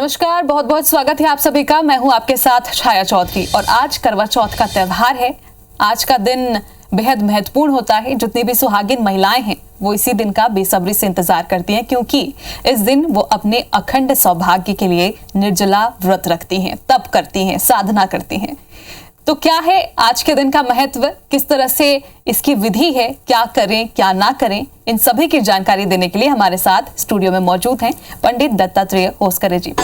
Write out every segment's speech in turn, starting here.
नमस्कार, बहुत बहुत स्वागत है आप सभी का। मैं हूं आपके साथ छाया चौधरी और आज करवा चौथ का त्यौहार है। आज का दिन बेहद महत्वपूर्ण होता है। जितनी भी सुहागिन महिलाएं हैं वो इसी दिन का बेसब्री से इंतजार करती हैं, क्योंकि इस दिन वो अपने अखंड सौभाग्य के लिए निर्जला व्रत रखती हैं, तप करती हैं, साधना करती हैं। तो क्या है आज के दिन का महत्व, किस तरह से इसकी विधि है, क्या करें क्या ना करें, इन सभी की जानकारी देने के लिए हमारे साथ स्टूडियो में मौजूद हैं पंडित दत्तात्रेय होसकरे जी। तो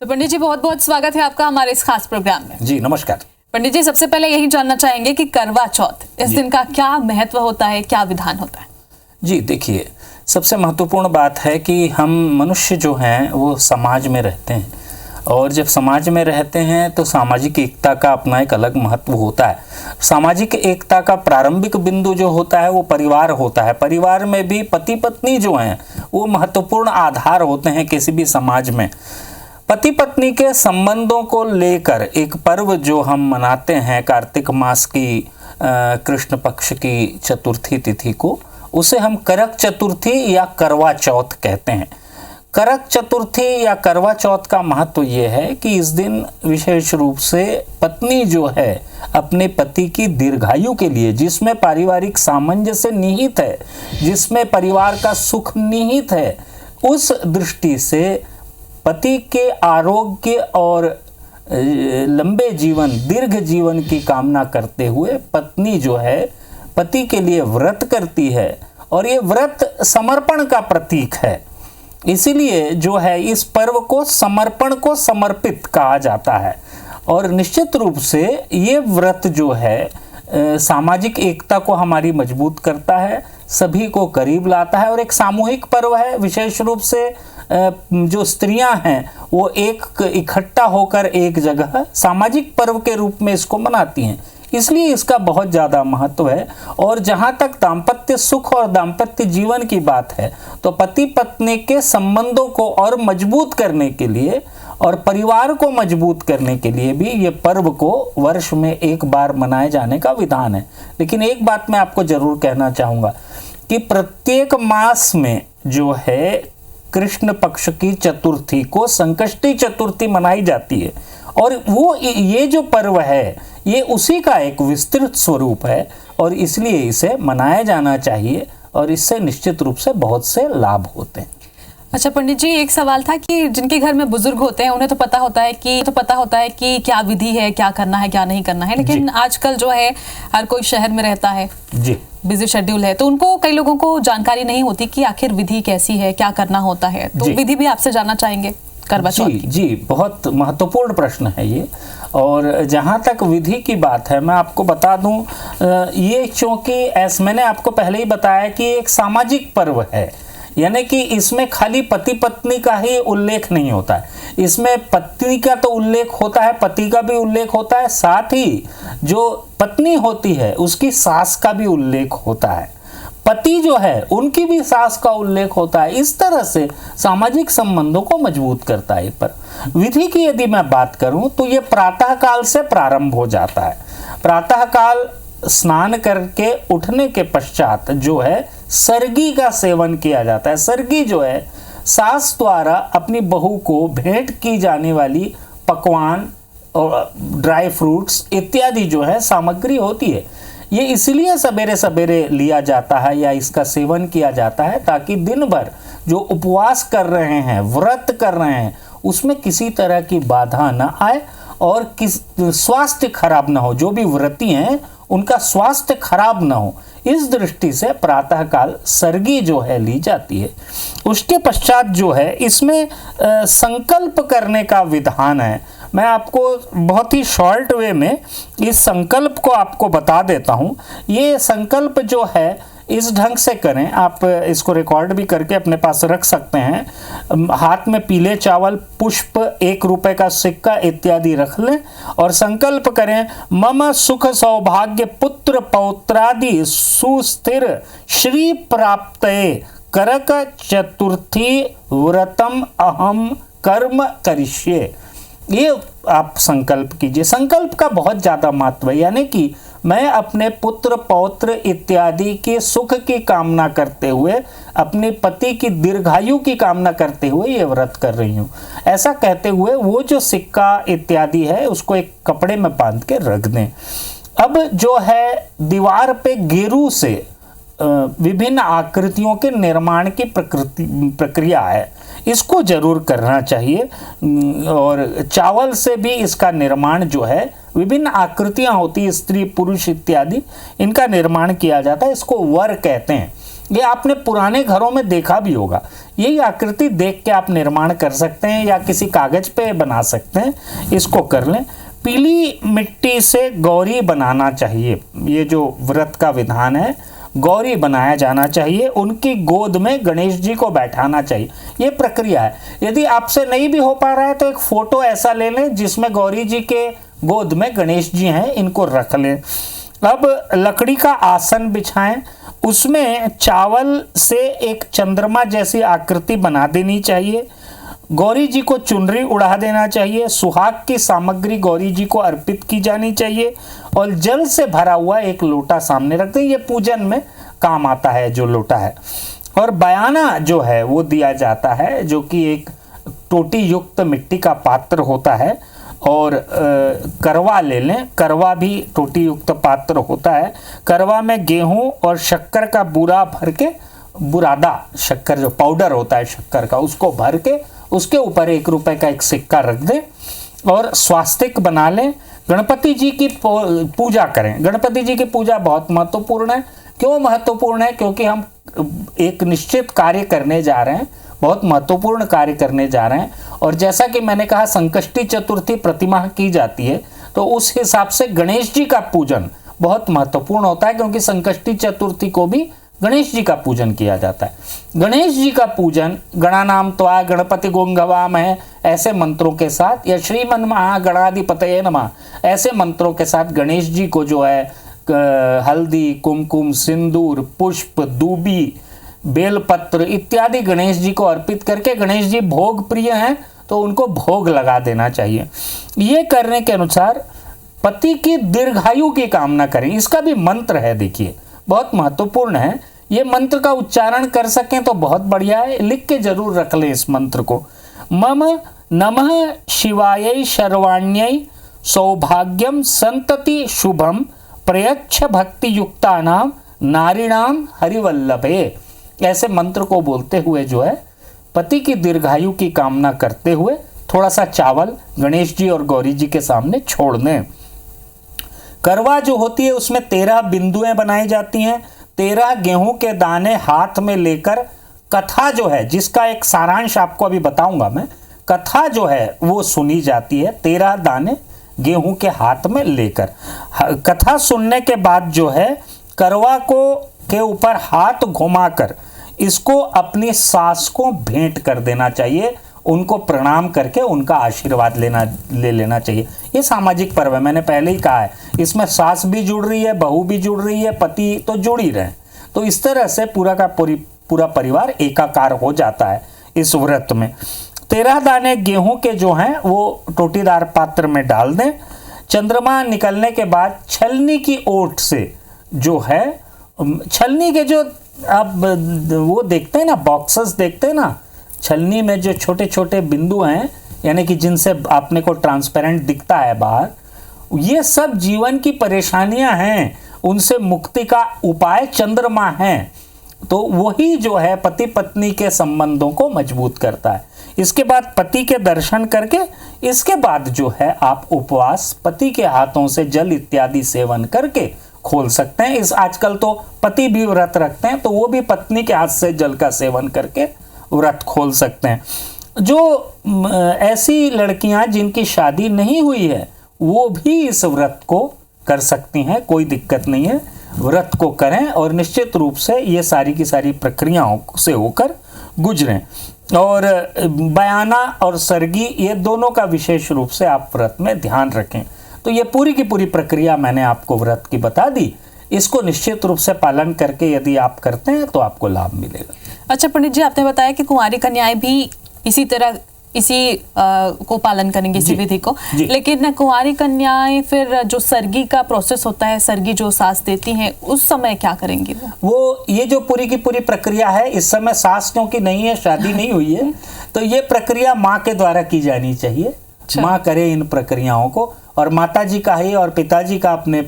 पंडित जी, बहुत बहुत स्वागत है आपका हमारे इस खास प्रोग्राम में। जी नमस्कार। पंडित जी, सबसे पहले यही जानना चाहेंगे कि करवा चौथ इस दिन का क्या महत्व होता है, क्या विधान होता है? जी देखिए, सबसे महत्वपूर्ण बात है कि हम मनुष्य जो हैं वो समाज में रहते हैं, और जब समाज में रहते हैं तो सामाजिक एकता का अपना एक अलग महत्व होता है। सामाजिक एकता का प्रारंभिक बिंदु जो होता है वो परिवार होता है। परिवार में भी पति पत्नी जो हैं वो महत्वपूर्ण आधार होते हैं किसी भी समाज में। पति पत्नी के संबंधों को लेकर एक पर्व जो हम मनाते हैं कार्तिक मास की कृष्ण पक्ष की चतुर्थी तिथि को, उसे हम करक चतुर्थी या करवा चौथ कहते हैं। करक चतुर्थी या करवा चौथ का महत्व ये है कि इस दिन विशेष रूप से पत्नी जो है अपने पति की दीर्घायु के लिए, जिसमें पारिवारिक सामंजस्य निहित है, जिसमें परिवार का सुख निहित है, उस दृष्टि से पति के आरोग्य और लंबे जीवन, दीर्घ जीवन की कामना करते हुए पत्नी जो है पति के लिए व्रत करती है, और ये व्रत समर्पण का प्रतीक है। इसीलिए जो है इस पर्व को समर्पण को समर्पित कहा जाता है। और निश्चित रूप से ये व्रत जो है सामाजिक एकता को हमारी मजबूत करता है, सभी को करीब लाता है, और एक सामूहिक पर्व है। विशेष रूप से जो स्त्रियां हैं वो एक इकट्ठा होकर एक जगह सामाजिक पर्व के रूप में इसको मनाती हैं, इसलिए इसका बहुत ज़्यादा महत्व है। और जहाँ तक दाम्पत्य सुख और दाम्पत्य जीवन की बात है, तो पति पत्नी के संबंधों को और मजबूत करने के लिए और परिवार को मजबूत करने के लिए भी ये पर्व को वर्ष में एक बार मनाए जाने का विधान है। लेकिन एक बात मैं आपको जरूर कहना चाहूँगा कि प्रत्येक मास में जो है कृष्ण पक्ष की चतुर्थी को संकष्टी चतुर्थी मनाई जाती है, और वो ये जो पर्व है ये उसी का एक विस्तृत स्वरूप है, और इसलिए इसे मनाया जाना चाहिए, और इससे निश्चित रूप से बहुत से लाभ होते हैं। अच्छा पंडित जी, एक सवाल था कि जिनके घर में बुजुर्ग होते हैं उन्हें तो पता होता है कि क्या विधि है, क्या करना है, क्या नहीं करना है, लेकिन आजकल जो है हर कोई शहर में रहता है जी, बिजी शेड्यूल है, तो उनको कई लोगों को जानकारी नहीं होती कि आखिर विधि कैसी है, क्या करना होता है। तो विधि भी आपसे जानना चाहेंगे करवा चौथ की। जी बहुत महत्वपूर्ण प्रश्न है ये। और जहाँ तक विधि की बात है, मैं आपको बता दूं, ये चूँकि मैंने आपको पहले ही बताया कि एक सामाजिक पर्व है, यानी कि इसमें खाली पति पत्नी का ही उल्लेख नहीं होता है, इसमें पत्नी का तो उल्लेख होता है, पति का भी उल्लेख होता है, साथ ही जो पत्नी होती है उसकी सास का भी उल्लेख होता है, पति जो है उनकी भी सास का उल्लेख होता है। इस तरह से सामाजिक संबंधों को मजबूत करता है। पर विधि की यदि मैं बात करूं तो ये प्रातः काल से प्रारंभ हो जाता है। प्रातः काल स्नान करके उठने के पश्चात जो है सरगी का सेवन किया जाता है। सरगी जो है सास द्वारा अपनी बहू को भेंट की जाने वाली पकवान और ड्राई फ्रूट्स इत्यादि जो है सामग्री होती है। ये इसलिए सवेरे सवेरे लिया जाता है या इसका सेवन किया जाता है ताकि दिन भर जो उपवास कर रहे हैं, व्रत कर रहे हैं, उसमें किसी तरह की बाधा न आए और स्वास्थ्य खराब ना हो। जो भी व्रती हैं उनका स्वास्थ्य खराब ना हो, इस दृष्टि से प्रातःकाल सरगी जो है ली जाती है। उसके पश्चात जो है इसमें संकल्प करने का विधान है। मैं आपको बहुत ही शॉर्ट वे में इस संकल्प को आपको बता देता हूँ। ये संकल्प जो है इस ढंग से करें, आप इसको रिकॉर्ड भी करके अपने पास रख सकते हैं। हाथ में पीले चावल, पुष्प, 1 रुपए का सिक्का इत्यादि रख लें और संकल्प करें, मम सुख सौभाग्य पुत्र पौत्रादि सुस्थिर श्री प्राप्तये करक चतुर्थी व्रतम अहम कर्म करिष्ये। ये आप संकल्प कीजिए। संकल्प का बहुत ज़्यादा महत्व है, यानी कि मैं अपने पुत्र पौत्र इत्यादि के सुख की कामना करते हुए, अपने पति की दीर्घायु की कामना करते हुए ये व्रत कर रही हूँ। ऐसा कहते हुए वो जो सिक्का इत्यादि है उसको एक कपड़े में बांध के रख दें। अब जो है दीवार पे गेरू से विभिन्न आकृतियों के निर्माण की प्रक्रिया है, इसको जरूर करना चाहिए। और चावल से भी इसका निर्माण जो है, विभिन्न आकृतियां होती है, स्त्री पुरुष इत्यादि, इनका निर्माण किया जाता है। इसको वर कहते हैं। ये आपने पुराने घरों में देखा भी होगा। यही आकृति देख के आप निर्माण कर सकते हैं या किसी कागज पे बना सकते हैं, इसको कर लें। पीली मिट्टी से गौरी बनाना चाहिए। ये जो व्रत का विधान है, गौरी बनाया जाना चाहिए। उनकी गोद में गणेश जी को बैठाना चाहिए। ये प्रक्रिया है। यदि आपसे नहीं भी हो पा रहा है तो एक फोटो ऐसा ले लें जिसमें गौरी जी के गोद में गणेश जी हैं, इनको रख लें। अब लकड़ी का आसन बिछाएं, उसमें चावल से एक चंद्रमा जैसी आकृति बना देनी चाहिए। गौरी जी को चुनरी उड़ा देना चाहिए। सुहाग की सामग्री गौरी जी को अर्पित की जानी चाहिए और जल से भरा हुआ एक लोटा सामने रख दें। ये पूजन में काम आता है जो लोटा है। और बयाना जो है वो दिया जाता है, जो कि एक टोटी युक्त मिट्टी का पात्र होता है। और करवा ले लें, करवा भी टोटी युक्त पात्र होता है। करवा में गेहूं और शक्कर का बूरा भर के, बुरादा शक्कर जो पाउडर होता है शक्कर का, उसको भर के उसके ऊपर 1 रुपए का एक सिक्का रख दें और स्वास्तिक बना लें। गणपति जी की पूजा करें। गणपति जी की पूजा बहुत महत्वपूर्ण है। क्यों महत्वपूर्ण है? क्योंकि हम एक निश्चित कार्य करने जा रहे हैं, बहुत महत्वपूर्ण कार्य करने जा रहे हैं। और जैसा कि मैंने कहा संकष्टी चतुर्थी प्रतिमाह की जाती है, तो उस हिसाब से गणेश जी का पूजन बहुत महत्वपूर्ण होता है, क्योंकि संकष्टी चतुर्थी को भी गणेश जी का पूजन किया जाता है। गणेश जी का पूजन गणानाम त्वा गणपति गोंगवाम है ऐसे मंत्रों के साथ, या श्रीमन महागणाधिपतये नमः ऐसे मंत्रों के साथ गणेश जी को जो है हल्दी, कुमकुम, सिंदूर, पुष्प, दूबी, बेलपत्र इत्यादि गणेश जी को अर्पित करके, गणेश जी भोग प्रिय हैं तो उनको भोग लगा देना चाहिए। ये करने के अनुसार पति की दीर्घायु की कामना करें। इसका भी मंत्र है, देखिए बहुत महत्वपूर्ण है। ये मंत्र का उच्चारण कर सकें तो बहुत बढ़िया है, लिख के जरूर रख लें इस मंत्र को। मम नमः शिवाय शर्वाण्यै सौभाग्यम संतति शुभम प्रयच्छ भक्ति युक्तानाम नारीणाम हरिवल्लभे। ऐसे मंत्र को बोलते हुए जो है पति की दीर्घायु की कामना करते हुए थोड़ा सा चावल गणेश जी और गौरी जी के सामने छोड़ दें। करवा जो होती है उसमें 13 बिंदुएं बनाई जाती हैं। 13 गेहूं के दाने हाथ में लेकर, कथा जो है जिसका एक सारांश आपको अभी बताऊंगा मैं, कथा जो है वो सुनी जाती है 13 दाने गेहूं के हाथ में लेकर। कथा सुनने के बाद जो है करवा को के ऊपर हाथ घुमाकर इसको अपनी सास को भेंट कर देना चाहिए। उनको प्रणाम करके उनका आशीर्वाद ले लेना चाहिए। ये सामाजिक पर्व है, मैंने पहले ही कहा है। इसमें सास भी जुड़ रही है, बहू भी जुड़ रही है, पति तो जुड़ ही रहे। तो इस तरह से पूरा परिवार एकाकार हो जाता है इस व्रत में। 13 दाने गेहूं के जो हैं वो टोटीदार पात्र में डाल दें। चंद्रमा निकलने के बाद छलनी की ओट से जो है, छलनी के जो आप वो देखते हैं ना, बॉक्सेस देखते हैं ना, छलनी में जो छोटे छोटे बिंदु हैं, यानी कि जिनसे आपने को ट्रांसपेरेंट दिखता है बाहर, ये सब जीवन की परेशानियां हैं, उनसे मुक्ति का उपाय चंद्रमा है। तो वही जो है पति पत्नी के संबंधों को मजबूत करता है। इसके बाद पति के दर्शन करके, इसके बाद जो है आप उपवास पति के हाथों से जल इत्यादि सेवन करके खोल सकते हैं। इस आजकल तो पति भी व्रत रखते हैं, तो वो भी पत्नी के हाथ से जल का सेवन करके व्रत खोल सकते हैं। जो ऐसी लड़कियां जिनकी शादी नहीं हुई है वो भी इस व्रत को कर सकती हैं, कोई दिक्कत नहीं है। व्रत को करें और निश्चित रूप से ये सारी की सारी प्रक्रियाओं से होकर गुजरें। और बयाना और सरगी, ये दोनों का विशेष रूप से आप व्रत में ध्यान रखें। तो ये पूरी की पूरी प्रक्रिया मैंने आपको व्रत की बता दी। इसको निश्चित रूप से पालन करके यदि आप करते हैं तो आपको लाभ मिलेगा। अच्छा पंडित जी, आपने बताया कि कुंवारी कन्याएं भी इसी तरह इसी को पालन करेंगे, इसी जी, विधि को। जी। लेकिन कुंवारी कन्याएं फिर जो सरगी का प्रोसेस होता है, सरगी जो सास देती हैं, उस समय क्या करेंगी वो ये जो पूरी की पूरी प्रक्रिया है, इस समय सास क्योंकि नहीं है, शादी नहीं हुई है, तो ये प्रक्रिया माँ के द्वारा की जानी चाहिए। माँ करे इन प्रक्रियाओं को, और माताजी का ही और पिताजी का अपने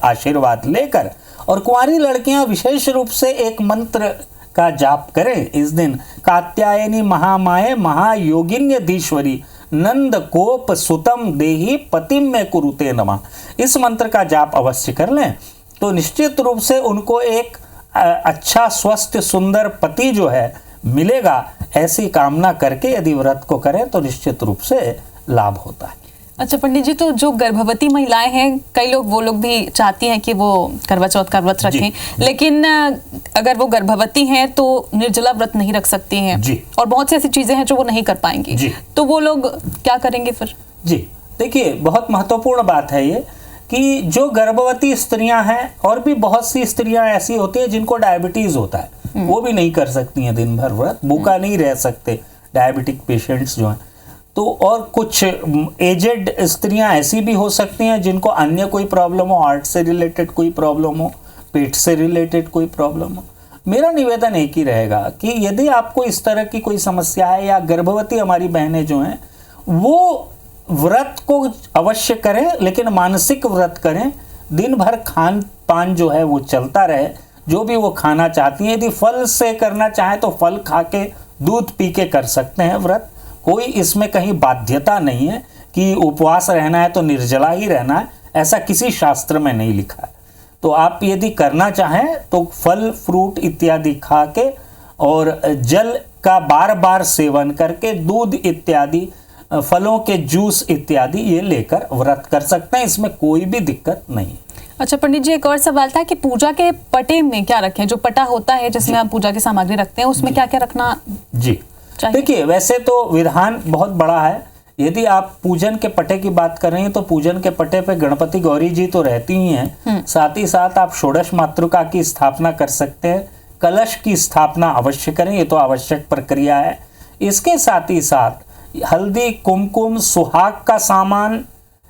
आशीर्वाद लेकर, और कुंवारी लड़कियां विशेष रूप से एक मंत्र का जाप करें इस दिन। कात्यायनी महामाये महायोगिन्य धीश्वरी नंद कोप सुतम देही पतिम में कुरुते नमः। इस मंत्र का जाप अवश्य कर लें तो निश्चित रूप से उनको एक अच्छा स्वस्थ सुंदर पति जो है मिलेगा। ऐसी कामना करके यदि व्रत को करें तो निश्चित रूप से लाभ होता है। अच्छा पंडित जी, तो जो गर्भवती महिलाएं हैं, कई लोग वो लोग भी चाहती हैं कि वो करवा चौथ का व्रत रखें, लेकिन अगर वो गर्भवती हैं तो निर्जला व्रत नहीं रख सकती हैं जी। और बहुत सी ऐसी चीजें हैं जो वो नहीं कर पाएंगी जी। तो वो लोग क्या करेंगे फिर? जी देखिए, बहुत महत्वपूर्ण बात है ये कि जो गर्भवती स्त्रियां हैं, और भी बहुत सी स्त्रियां ऐसी होती हैं जिनको डायबिटीज होता है, वो भी नहीं कर सकती हैं दिन भर व्रत, भूखा नहीं रह सकते डायबिटिक पेशेंट्स जो हैं। तो और कुछ एजेड स्त्रियां ऐसी भी हो सकती हैं जिनको अन्य कोई प्रॉब्लम हो, हार्ट से रिलेटेड कोई प्रॉब्लम हो, पेट से रिलेटेड कोई प्रॉब्लम हो। मेरा निवेदन एक ही रहेगा कि यदि आपको इस तरह की कोई समस्या है, या गर्भवती हमारी बहनें जो हैं वो व्रत को अवश्य करें, लेकिन मानसिक व्रत करें। दिन भर खान पान जो है वो चलता रहे, जो भी वो खाना चाहती हैं। यदि फल से करना चाहें तो फल खा के, दूध पी के कर सकते हैं व्रत। कोई इसमें कहीं बाध्यता नहीं है कि उपवास रहना है तो निर्जला ही रहना है, ऐसा किसी शास्त्र में नहीं लिखा है। तो आप यदि करना चाहें तो फल फ्रूट इत्यादि खा के और जल का बार बार सेवन करके, दूध इत्यादि, फलों के जूस इत्यादि ये लेकर व्रत कर सकते हैं, इसमें कोई भी दिक्कत नहीं। अच्छा पंडित जी, एक और सवाल था कि पूजा के पटे में क्या रखें? जो पटा होता है जिसमें आप पूजा की सामग्री रखते हैं, उसमें क्या क्या रखना जी चाहिए? देखिए, वैसे तो विधान बहुत बड़ा है। यदि आप पूजन के पटे की बात कर रहे हैं तो पूजन के पटे पे गणपति गौरी जी तो रहती ही हैं, साथ ही साथ आप षोडश मातृका की स्थापना कर सकते हैं, कलश की स्थापना अवश्य करें, ये तो आवश्यक प्रक्रिया है। इसके साथ ही साथ हल्दी, कुमकुम, सुहाग का सामान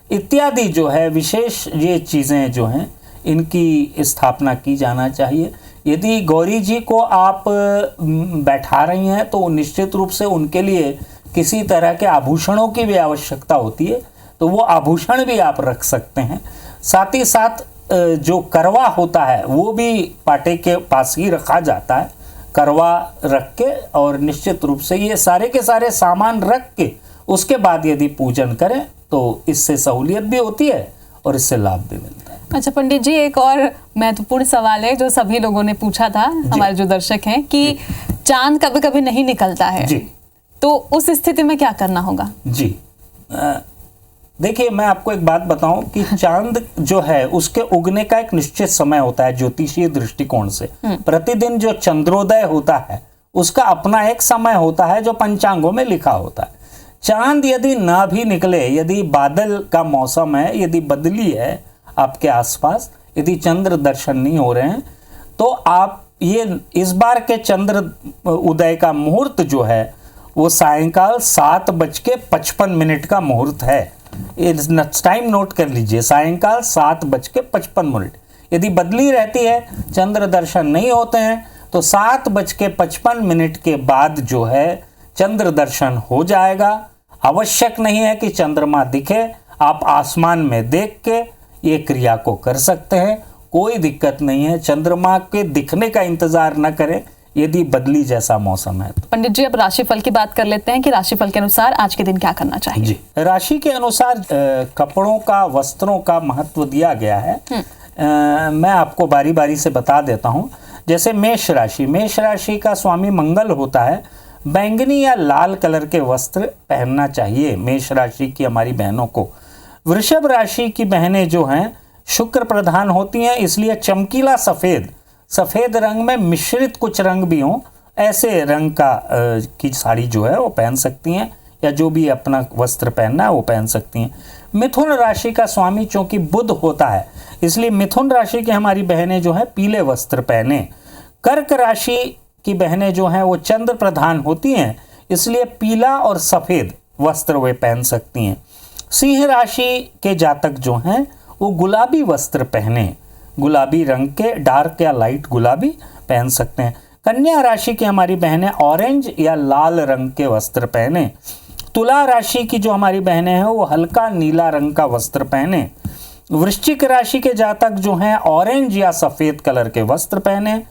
इत्यादि जो है विशेष ये चीज़ें जो हैं इनकी स्थापना की जाना चाहिए। यदि गौरी जी को आप बैठा रही हैं तो निश्चित रूप से उनके लिए किसी तरह के आभूषणों की भी आवश्यकता होती है, तो वो आभूषण भी आप रख सकते हैं। साथ ही साथ जो करवा होता है वो भी पाटे के पास ही रखा जाता है, करवा रख के, और निश्चित रूप से ये सारे के सारे सामान रख के उसके बाद यदि पूजन करें तो इससे सहूलियत भी होती है और इससे लाभ भी मिलता है। अच्छा पंडित जी, एक और महत्वपूर्ण सवाल है जो सभी लोगों ने पूछा था, हमारे जो दर्शक हैं, कि चांद कभी कभी नहीं निकलता है जी, तो उस स्थिति में क्या करना होगा? जी देखिए, मैं आपको एक बात बताऊं कि चांद जो है उसके उगने का एक निश्चित समय होता है ज्योतिषीय दृष्टिकोण से। प्रतिदिन जो चंद्रोदय होता है उसका अपना एक समय होता है जो पंचांगों में लिखा होता है। चांद यदि ना भी निकले, यदि बादल का मौसम है, यदि बदली है आपके आसपास, यदि चंद्र दर्शन नहीं हो रहे हैं, तो आप ये इस बार के चंद्र उदय का मुहूर्त जो है वो सायंकाल 7:55 का मुहूर्त है। टाइम नोट कर लीजिए, सायंकाल 7:55। यदि बदली रहती है, चंद्र दर्शन नहीं होते हैं, तो 7:55 के बाद जो है चंद्र दर्शन हो जाएगा। आवश्यक नहीं है कि चंद्रमा दिखे, आप आसमान में देख के ये क्रिया को कर सकते हैं, कोई दिक्कत नहीं है। चंद्रमा के दिखने का इंतजार न करें यदि बदली जैसा मौसम है। पंडित जी, अब राशिफल की बात कर लेते हैं कि राशिफल के अनुसार आज के दिन क्या करना चाहिए? जी, राशि के अनुसार कपड़ों का, वस्त्रों का महत्व दिया गया है। मैं आपको बारी बारी से बता देता हूँ। जैसे मेष राशि का स्वामी मंगल होता है। बैंगनी या लाल कलर के वस्त्र पहनना चाहिए मेष राशि की हमारी बहनों को। वृषभ राशि की बहनें जो हैं शुक्र प्रधान होती हैं, इसलिए चमकीला सफ़ेद रंग में मिश्रित कुछ रंग भी हों, ऐसे रंग का की साड़ी जो है वो पहन सकती हैं, या जो भी अपना वस्त्र पहनना है वो पहन सकती हैं। मिथुन राशि का स्वामी चूंकि बुध होता है, इसलिए मिथुन राशि की हमारी बहनें जो हैं पीले वस्त्र पहने। कर्क राशि की बहनें जो हैं वो चंद्र प्रधान होती हैं, इसलिए पीला और सफ़ेद वस्त्र वे पहन सकती हैं। सिंह राशि के जातक जो हैं वो गुलाबी वस्त्र पहने, गुलाबी रंग के डार्क या लाइट गुलाबी पहन सकते हैं। कन्या राशि की हमारी बहनें ऑरेंज या लाल रंग के वस्त्र पहने। तुला राशि की जो हमारी बहनें हैं वो हल्का नीला रंग का वस्त्र पहने। वृश्चिक राशि के जातक जो हैं ऑरेंज या सफ़ेद कलर के वस्त्र पहने।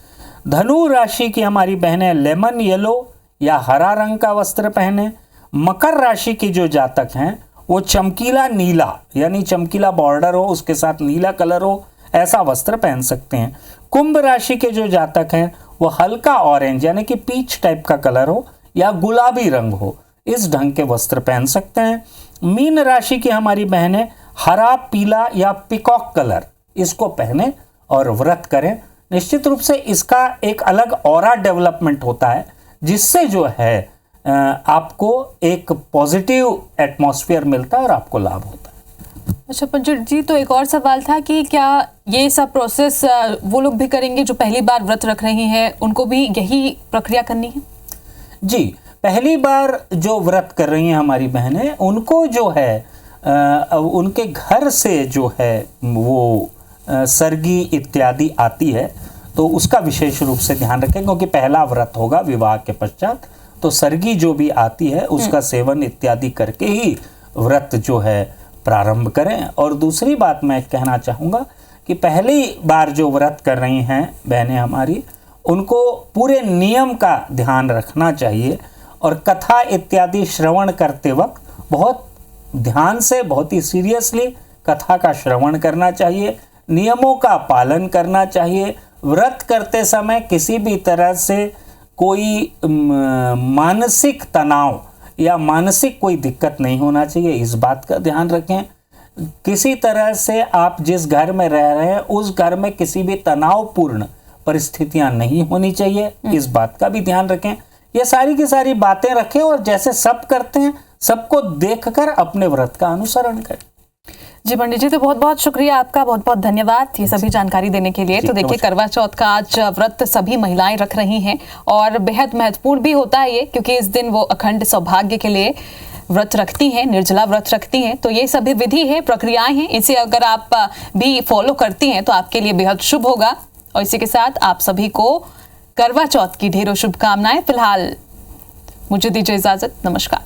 धनु राशि की हमारी बहनें लेमन येलो या हरा रंग का वस्त्र पहने। मकर राशि की जो जातक हैं वो चमकीला नीला यानी चमकीला बॉर्डर हो, उसके साथ नीला कलर हो, ऐसा वस्त्र पहन सकते हैं। कुंभ राशि के जो जातक हैं वो हल्का ऑरेंज यानी कि पीच टाइप का कलर हो या गुलाबी रंग हो, इस ढंग के वस्त्र पहन सकते हैं। मीन राशि की हमारी बहनें हरा, पीला या पिकॉक कलर इसको पहने और व्रत करें। निश्चित रूप से इसका एक अलग ऑरा डेवलपमेंट होता है, जिससे जो है आपको एक पॉजिटिव एटमॉस्फेयर मिलता है और आपको लाभ होता है। अच्छा पंडित जी, तो एक और सवाल था कि क्या ये सब प्रोसेस वो लोग भी करेंगे जो पहली बार व्रत रख रही हैं, उनको भी यही प्रक्रिया करनी है? जी, पहली बार जो व्रत कर रही हैं हमारी बहनें, उनको जो है उनके घर से जो है वो सरगी इत्यादि आती है, तो उसका विशेष रूप से ध्यान रखें, क्योंकि पहला व्रत होगा विवाह के पश्चात, तो सरगी जो भी आती है उसका सेवन इत्यादि करके ही व्रत जो है प्रारंभ करें। और दूसरी बात मैं कहना चाहूँगा कि पहली बार जो व्रत कर रही हैं बहनें हमारी, उनको पूरे नियम का ध्यान रखना चाहिए और कथा इत्यादि श्रवण करते वक्त बहुत ध्यान से, बहुत ही सीरियसली कथा का श्रवण करना चाहिए, नियमों का पालन करना चाहिए। व्रत करते समय किसी भी तरह से कोई मानसिक तनाव या मानसिक कोई दिक्कत नहीं होना चाहिए, इस बात का ध्यान रखें। किसी तरह से आप जिस घर में रह रहे हैं उस घर में किसी भी तनावपूर्ण परिस्थितियां नहीं होनी चाहिए, इस बात का भी ध्यान रखें। ये सारी की सारी बातें रखें और जैसे सब करते हैं सबको देखकर अपने व्रत का अनुसरण करें। जी पंडित जी, तो बहुत बहुत शुक्रिया आपका, बहुत बहुत धन्यवाद ये सभी जानकारी देने के लिए। तो देखिए, करवा चौथ का आज व्रत सभी महिलाएं रख रही हैं और बेहद महत्वपूर्ण भी होता है ये, क्योंकि इस दिन वो अखंड सौभाग्य के लिए व्रत रखती हैं, निर्जला व्रत रखती हैं। तो ये सभी विधि है, प्रक्रियाएं हैं, इसे अगर आप भी फॉलो करती हैं तो आपके लिए बेहद शुभ होगा। और इसी के साथ आप सभी को करवा चौथ की ढेरों शुभकामनाएं। फिलहाल मुझे दीजिए इजाजत, नमस्कार।